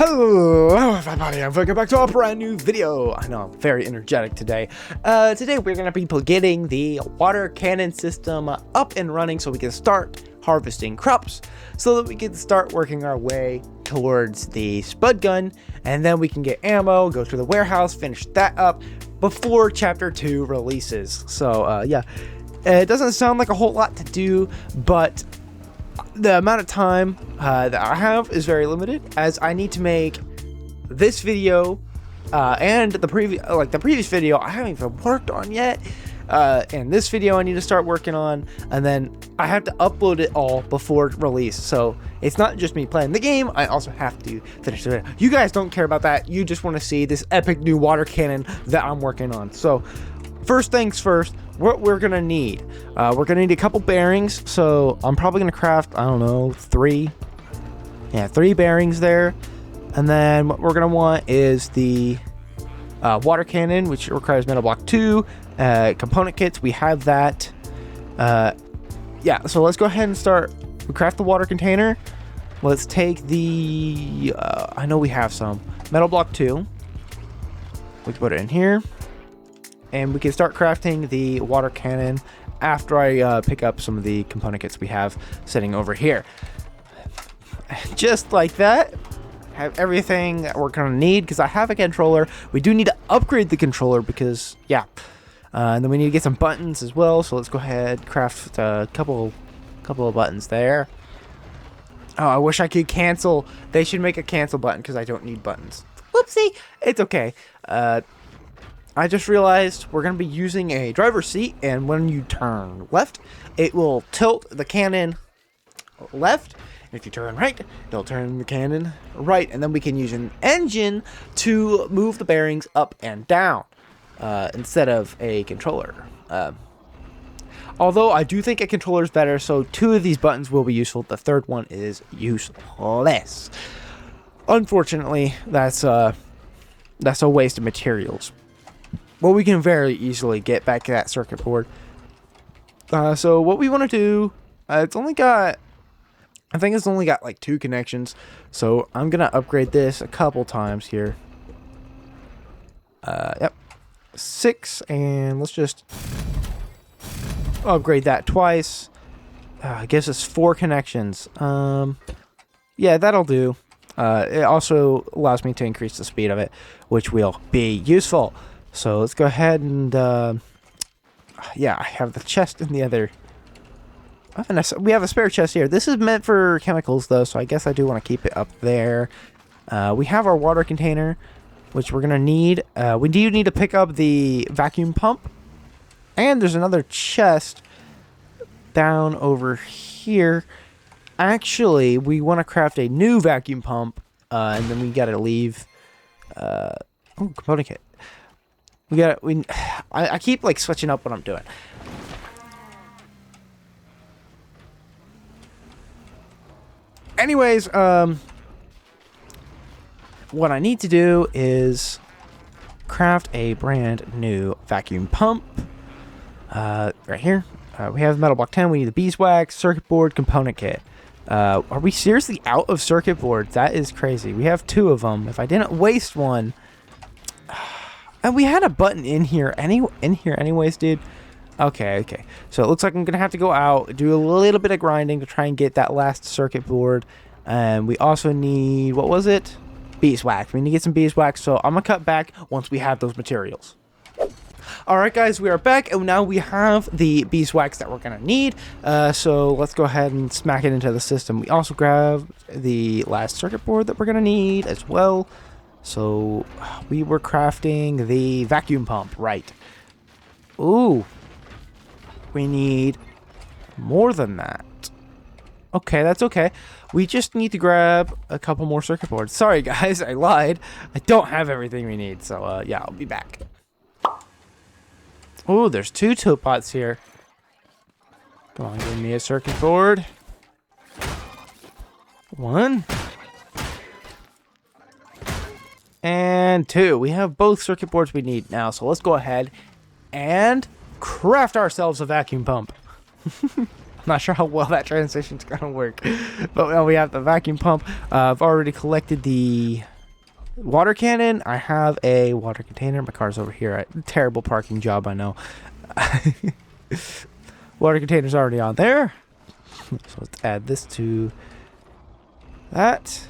Hello everybody, and welcome back to a brand new video. I know I'm very energetic today. Today we're going to be getting the water cannon system up and running so we can start harvesting crops, so that we can start working our way towards the spud gun, and then we can get ammo, go to the warehouse, finish that up before chapter 2 releases. So yeah, it doesn't sound like a whole lot to do, but the amount of time that I have is very limited, as I need to make this video and the previous video I haven't even worked on yet, and this video I need to start working on, and then I have to upload it all before release. So it's not just me playing the game, I also have to finish the video. You guys don't care about that, you just want to see this epic new water cannon that I'm working on. So first things first, what we're gonna need, we're gonna need a couple bearings. So I'm probably gonna craft, I don't know, three bearings there. And then what we're gonna want is the water cannon, which requires metal block 2 component kits. We have that. Yeah, so let's go ahead and start. We craft the water container. Let's take the I know we have some metal block 2. We can put it in here, and we can start crafting the water cannon after I pick up some of the component kits we have sitting over here. Just like that, have everything that we're gonna need, because I have a controller. We do need to upgrade the controller because, yeah. And then we need to get some buttons as well, so let's go ahead, craft a couple of buttons there. Oh, I wish I could cancel. They should make a cancel button, because I don't need buttons. Whoopsie, it's okay. I just realized we're going to be using a driver's seat, and when you turn left, it will tilt the cannon left. And if you turn right, it'll turn the cannon right, and then we can use an engine to move the bearings up and down instead of a controller. Although I do think a controller is better, so 2 of these buttons will be useful. The third one is useless. Unfortunately, that's a waste of materials. Well, we can very easily get back to that circuit board. So what we want to do, I think it's only got like 2 connections. So I'm going to upgrade this a couple times here. Yep. 6, and let's just upgrade that twice. It gives us 4 connections. Yeah, that'll do. It also allows me to increase the speed of it, which will be useful. So let's go ahead and, yeah, I have the chest in the other. We have a spare chest here. This is meant for chemicals, though, so I guess I do want to keep it up there. We have our water container, which we're going to need. We do need to pick up the vacuum pump. And there's another chest down over here. Actually, we want to craft a new vacuum pump, and then we got to leave. Oh, component kit. I keep like switching up what I'm doing. Anyways, what I need to do is craft a brand new vacuum pump. Right here. We have metal block 10. We need the beeswax, circuit board, component kit. Are we seriously out of circuit boards? That is crazy. We have 2 of them. If I didn't waste one. And we had a button in here anyways, dude. Okay. So it looks like I'm going to have to go out, do a little bit of grinding to try and get that last circuit board. And we also need, what was it? Beeswax. We need to get some beeswax, so I'm going to cut back once we have those materials. Alright guys, we are back, and now we have the beeswax that we're going to need. So let's go ahead and smack it into the system. We also grab the last circuit board that we're going to need as well. So we were crafting the vacuum pump, right? Ooh. We need more than that. Okay, that's okay. We just need to grab a couple more circuit boards. Sorry guys, I lied. I don't have everything we need, so yeah, I'll be back. Oh, there's 2 tilt pots here. Come on, give me a circuit board. 1. And 2. We have both circuit boards we need now, so let's go ahead and craft ourselves a vacuum pump. I'm not sure how well that transition's gonna work, but well, we have the vacuum pump. I've already collected the Water cannon, I have a water container. My car's over here. Terrible parking job, I know. Water container's already on there. So let's add this to that.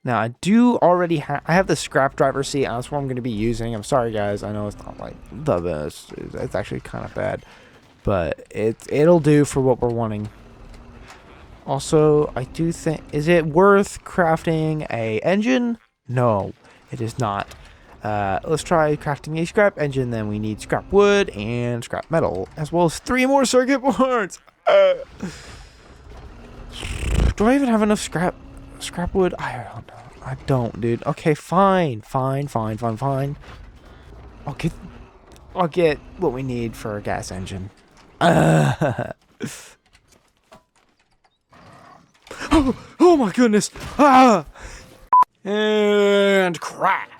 Now I do already I have the scrap driver seat. That's what I'm going to be using. I'm sorry guys. I know it's not like the best. It's actually kind of bad, but it'll do for what we're wanting. Also, I do think, is it worth crafting a engine? No, it is not. Let's try crafting a scrap engine. Then we need scrap wood and scrap metal, as well as 3 more circuit boards. Do I even have enough scrap wood? I don't know. I don't, dude. Okay, fine. I'll get what we need for a gas engine. Oh my goodness. And craft.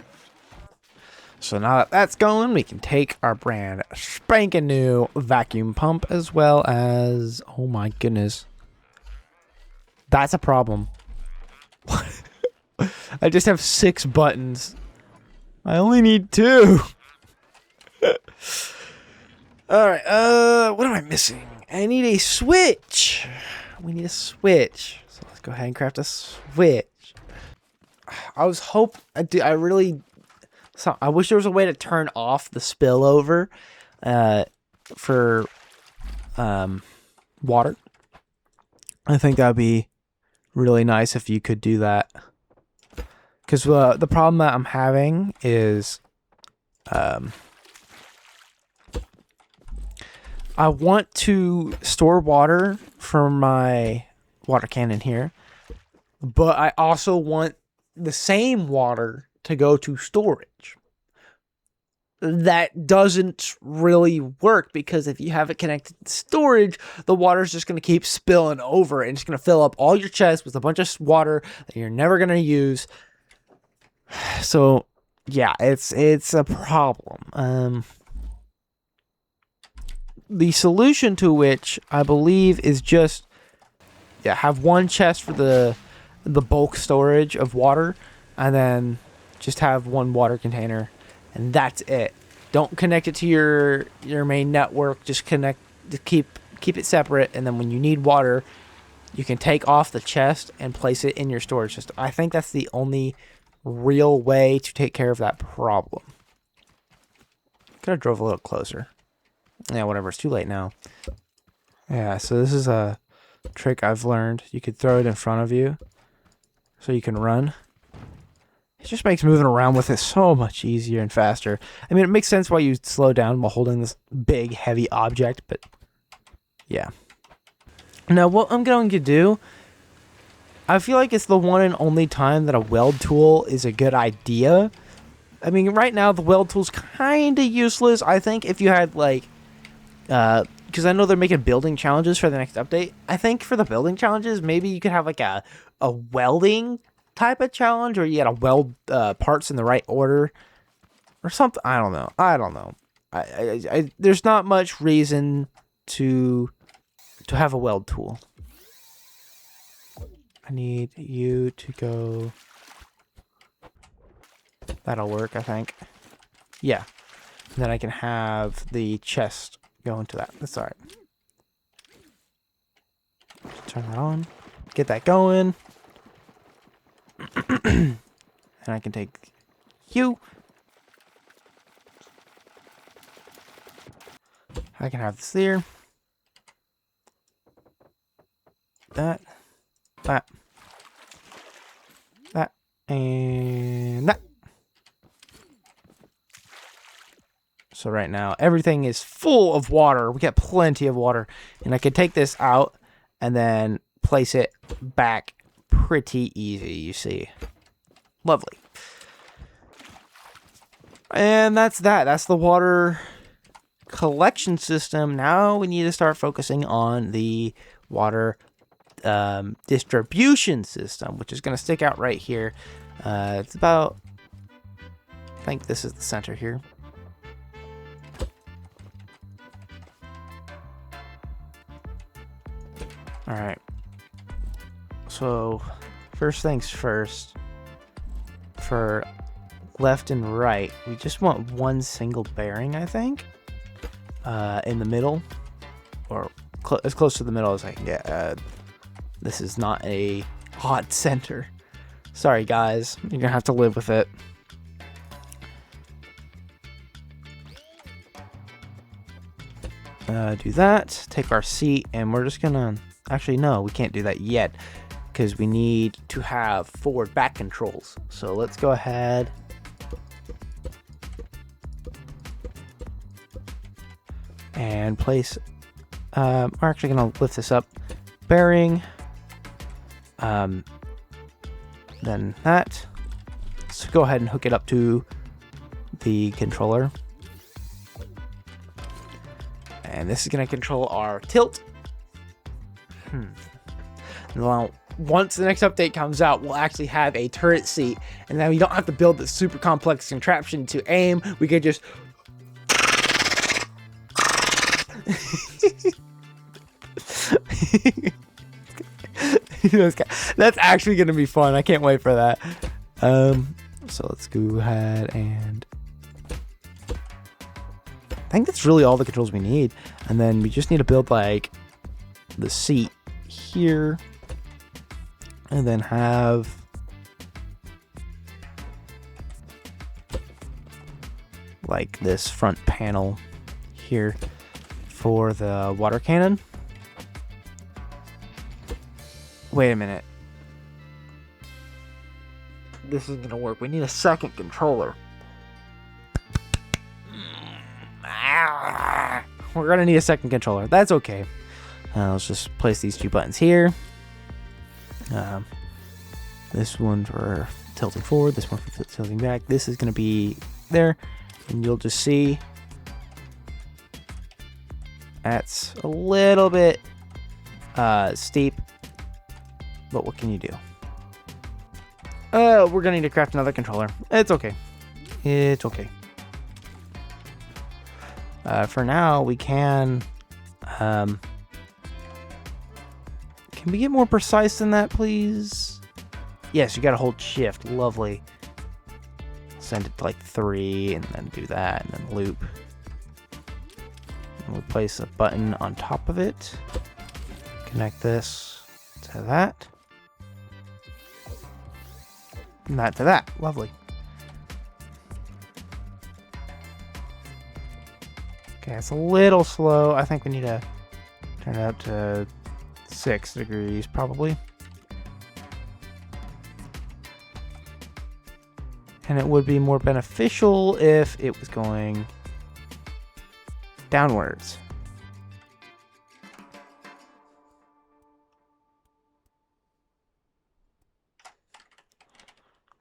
So now that that's going, we can take our brand spanking new vacuum pump, as well as, oh my goodness, that's a problem. I just have 6 buttons. I only need 2. Alright, what am I missing? I need a switch. We need a switch. So let's go ahead and craft a switch. I wish there was a way to turn off the spillover for water. I think that'd be really nice if you could do that. Because the problem that I'm having is I want to store water for my water cannon here, but I also want the same water to go to storage. That doesn't really work, because if you have it connected to storage, the water is just going to keep spilling over and it's going to fill up all your chests with a bunch of water that you're never going to use. So yeah, it's a problem. The solution to which I believe is just have one chest for the bulk storage of water, and then just have one water container, and that's it. Don't connect it to your main network. Just keep it separate, and then when you need water, you can take off the chest and place it in your storage system. I think that's the only real way to take care of that problem. Could have drove a little closer. Yeah, whatever. It's too late now. Yeah, so this is a trick I've learned. You could throw it in front of you so you can run. It just makes moving around with it so much easier and faster. I mean, it makes sense why you slow down while holding this big, heavy object, but yeah. Now, what I'm going to do, I feel like it's the one and only time that a weld tool is a good idea. I mean, right now, the weld tool's kind of useless. I think if you had, like, because I know they're making building challenges for the next update. I think for the building challenges, maybe you could have, like, a welding type of challenge, or you gotta weld parts in the right order or something. I don't know. I there's not much reason to have a weld tool. I need you to go. That'll work, I think. Yeah. And then I can have the chest go into that. That's alright. Turn that on. Get that going. And I can take you. I can have this there. That. And that. So right now, everything is full of water. We got plenty of water. And I can take this out and then place it back pretty easy, you see. Lovely. And that's that. That's the water collection system. Now we need to start focusing on the water distribution system, which is going to stick out right here. It's about, I think this is the center here. All right. So first things first, for left and right, we just want one single bearing, I think, in the middle, or as close to the middle as I can get. This is not a hot center. Sorry, guys. You're gonna have to live with it. Do that. Take our seat, and we're just gonna... Actually, no, we can't do that yet, because we need to have forward back controls. So let's go ahead. And place... we're actually gonna lift this up. Bearing. Then that. So go ahead and hook it up to the controller. And this is going to control our tilt. Now, once the next update comes out, we'll actually have a turret seat. And then we don't have to build this super complex contraption to aim. We could just... That's actually going to be fun. I can't wait for that. So let's go ahead and... I think that's really all the controls we need. And then we just need to build like the seat here. And then have like this front panel here for the water cannon. Wait a minute. This isn't gonna work. We need a second controller. We're gonna need a second controller. That's okay. Let's just place these two buttons here. This one for tilting forward, this one for tilting back. This is gonna be there, and you'll just see that's a little bit steep, but what can you do? We're gonna need to craft another controller. It's okay. It's okay. For now, we can we get more precise than that, please? Yes, you gotta hold shift. Lovely. Send it to like 3, and then do that, and then loop. And we'll place a button on top of it. Connect this to that. And that to that. Lovely. Okay, it's a little slow. I think we need to turn it up to 6 degrees, probably. And it would be more beneficial if it was going downwards.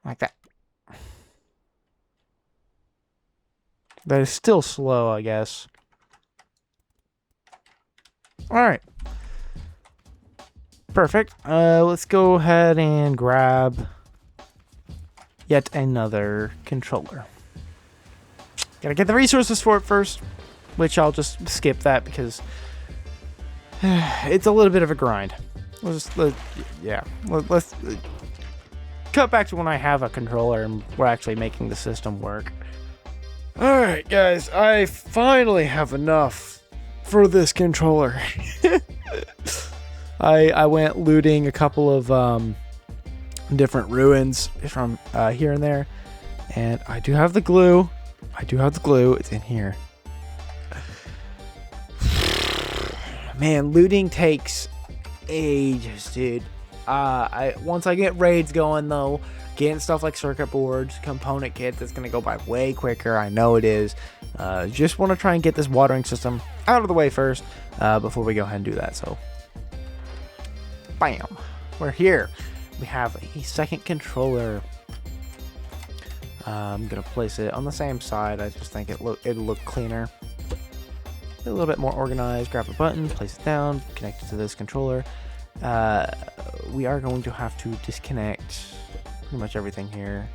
Like that. That is still slow, I guess. Alright. Perfect. Let's go ahead and grab yet another controller. Gotta get the resources for it first, which I'll just skip that because it's a little bit of a grind. Let's cut back to when I have a controller and we're actually making the system work. Alright guys, I finally have enough for this controller. I went looting a couple of different ruins from here and there, and I do have the glue. It's in here. Man, looting takes ages, dude. Once I get raids going though, getting stuff like circuit boards, component kits, it's gonna go by way quicker. I know it is. Just want to try and get this watering system out of the way first before we go ahead and do that. So, bam, we're here. We have a second controller. I'm gonna place it on the same side. I just think it'll look cleaner, a little bit more organized. Grab a button, place it down, connect it to this controller. We are going to have to disconnect pretty much everything here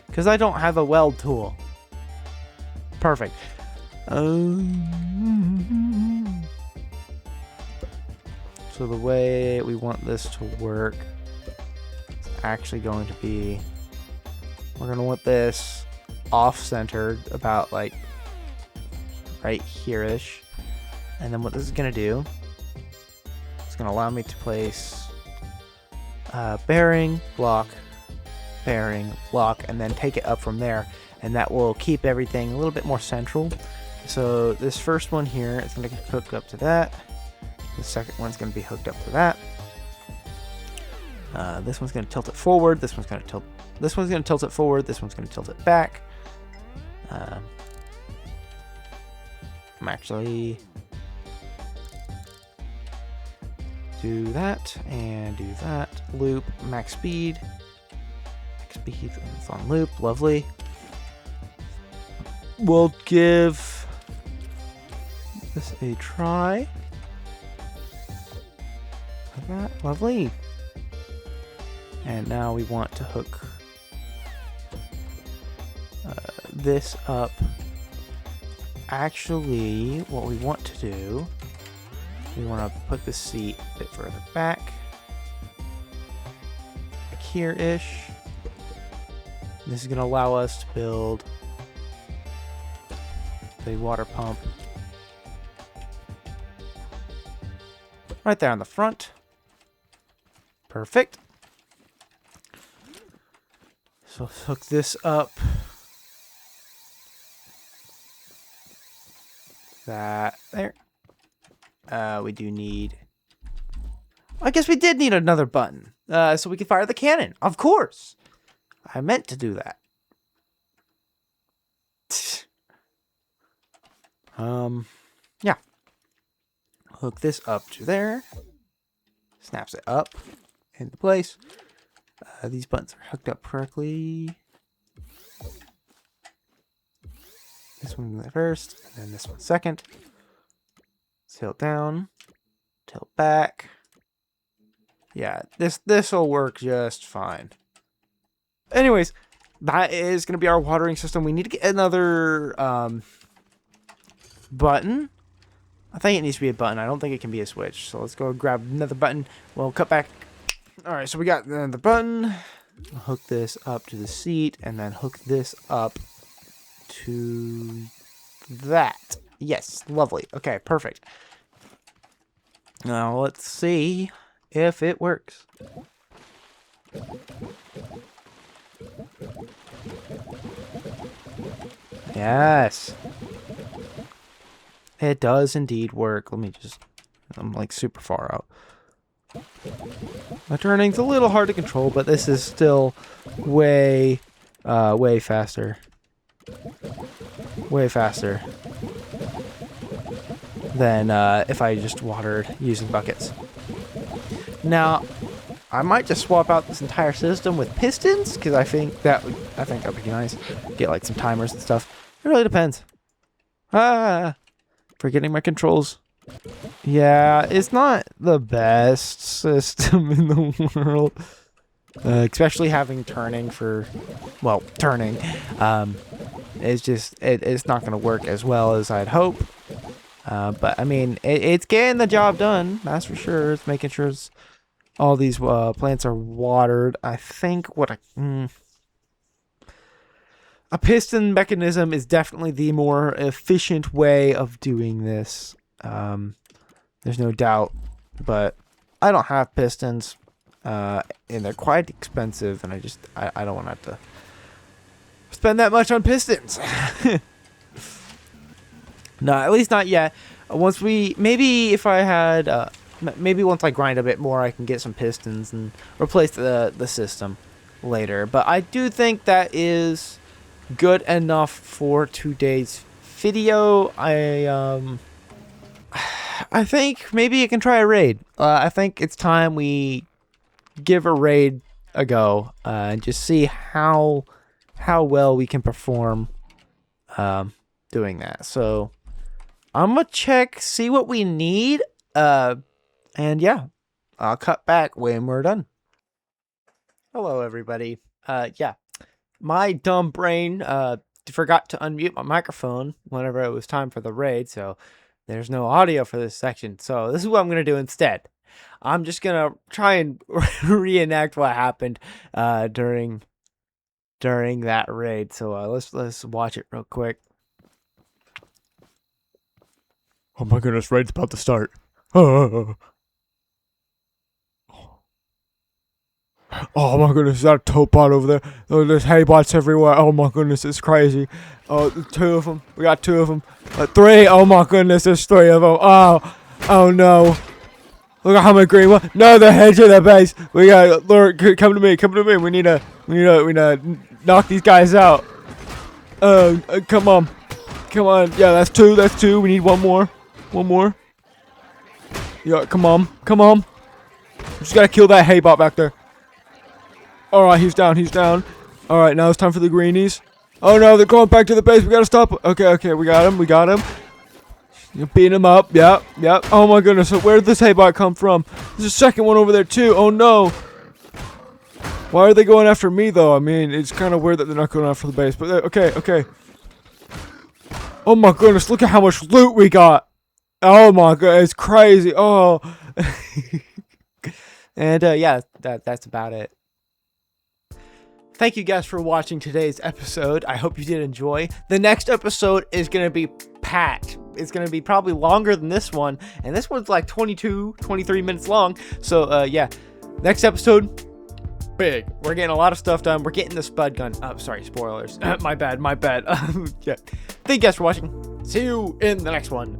because I don't have a weld tool. Perfect. So the way we want this to work is actually going to be, we're going to want this off-centered about like right here-ish. And then what this is going to do, it's going to allow me to place bearing, block, and then take it up from there. And that will keep everything a little bit more central. So this first one here is going to hook up to that. The second one's going to be hooked up to that. This one's going to tilt it forward. This one's going to tilt. This one's going to tilt it forward. This one's going to tilt it back. I'm actually do that and do that. Loop max speed. Max speed. And it's on loop. Lovely. We'll give this a try. Like that. Lovely. And now we want to hook this up. Actually, what we want to do, we want to put the seat a bit further back. Like here-ish. This is going to allow us to build the water pump right there on the front. Perfect. So let's hook this up. That there. We do need, I guess we did need another button. So we can fire the cannon. Of course. I meant to do that. Yeah. Hook this up to there. Snaps it up into place. These buttons are hooked up correctly. This one first, and then this one second. Tilt down, tilt back. Yeah, this will work just fine. Anyways, that is going to be our watering system. We need to get another button. I think it needs to be a button. I don't think it can be a switch. So let's go grab another button. We'll cut back. All right, so we got the button. We'll hook this up to the seat, and then hook this up to that. Yes, lovely. Okay, perfect. Now let's see if it works. Yes. It does indeed work. Let me just, I'm like super far out. My turning's a little hard to control, but this is still way faster. Way faster than if I just watered using buckets. Now, I might just swap out this entire system with pistons, because I think that would be nice. Get like some timers and stuff. It really depends. Forgetting my controls. Yeah, it's not the best system in the world. Especially having turning for, well, turning. It's just, it's not going to work as well as I'd hope. But, I mean, it's getting the job done. That's for sure. It's making sure all these plants are watered. I think a piston mechanism is definitely the more efficient way of doing this. There's no doubt. But I don't have pistons. And they're quite expensive. And I don't want to have to spend that much on pistons. No, at least not yet. Maybe if I had, maybe once I grind a bit more, I can get some pistons and replace the system later. But I do think that is good enough for today's video. I think maybe you can try a raid. I think it's time we give a raid a go and just see how well we can perform doing that. So I'm gonna see what we need, and yeah, I'll cut back when we're done. Hello, everybody. Yeah, my dumb brain forgot to unmute my microphone whenever it was time for the raid, so there's no audio for this section. So this is what I'm gonna do instead. I'm just gonna try and reenact what happened during that raid. So let's watch it real quick. Oh my goodness, raid's about to start. Oh my goodness, is that a tote bot over there? Oh, there's hay bots everywhere. Oh my goodness, it's crazy. Oh, two of them. We got two of them. Three. Oh my goodness, there's three of them. Oh no. Look at how many green ones. No, they're heading to their base. We gotta lure. Come to me. Come to me. We need to knock these guys out. Come on. Come on. Yeah, that's two. That's two. We need one more. One more. Yeah, come on. Come on. Just gotta kill that hay bot back there. Alright, he's down. He's down. Alright, now it's time for the greenies. Oh no, they're going back to the base. We gotta stop. Okay, we got him. We got him. You're beating him up. Yep. Oh my goodness. So where did this hay bot come from? There's a second one over there too. Oh no. Why are they going after me though? I mean, it's kind of weird that they're not going after the base. But okay. Oh my goodness. Look at how much loot we got. Oh my god, it's crazy. Oh. And yeah, that's about it. Thank you guys for watching today's episode. I hope you did enjoy. The next episode is going to be packed. It's going to be probably longer than this one. And this one's like 22, 23 minutes long. So yeah, next episode, big. We're getting a lot of stuff done. We're getting the spud gun. Oh, sorry, spoilers. My bad. Yeah. Thank you guys for watching. See you in the next one.